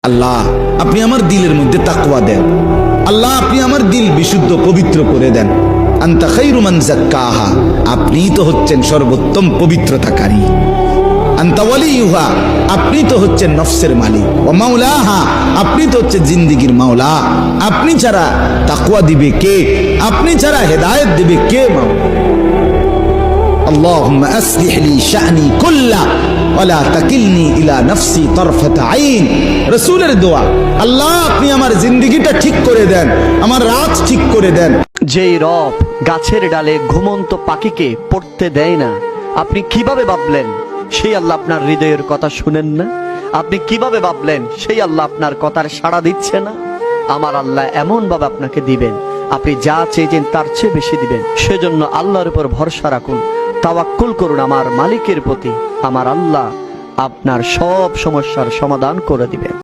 আল্লাহ আপনি আমার দিলের মধ্যে তাকওয়া দেন। আল্লাহ আপনি আমার দিল বিশুদ্ধ পবিত্র করে দেন। আনতা খায়রু মান যাক্কাহা, আপনিই তো হচ্ছেন সর্বোত্তম পবিত্রতাকারী। আনতা ওয়ালিয়ুহা, আপনি তো হচ্ছেন নফসের মালিক। ওয়া মাওলাহা, আপনি তো হচ্ছেন জিন্দেগীর মাওলা। আপনি ছাড়া তাকওয়া দিবে কে? আপনি ছাড়া হেদায়েত দিবে কে? মাওলা আল্লাহুম্মা আসলিহ লি শা'নি কুল্লা ওয়া লা তাকিলনি ইলা নাফসি তারফাত আইন। রাসূলের দোয়া, আল্লাহ আপনি আমার জিন্দেগিটা ঠিক করে দেন, আমার রাত ঠিক করে দেন। যেই রব গাছের ডালে ঘুমন্ত পাখিকে পড়তে দেয় না, আপনি কিভাবে ভাবলেন সেই আল্লাহ আপনার হৃদয়ের কথা শুনেন না? আপনি কিভাবে ভাবলেন সেই আল্লাহ আপনার কথার সাড়া দিচ্ছে না? আমার আল্লাহ এমন ভাবে আপনাকে দিবেন, আপনি যা চেয়েছেন তার চেয়ে বেশি দিবেন। সেজন্য আল্লাহর উপর ভরসা রাখুন, তাওয়াক্কুল করুন আমার মালিকের প্রতি। আমার আল্লাহ আপনার সব সমস্যার সমাধান করে দিবেন।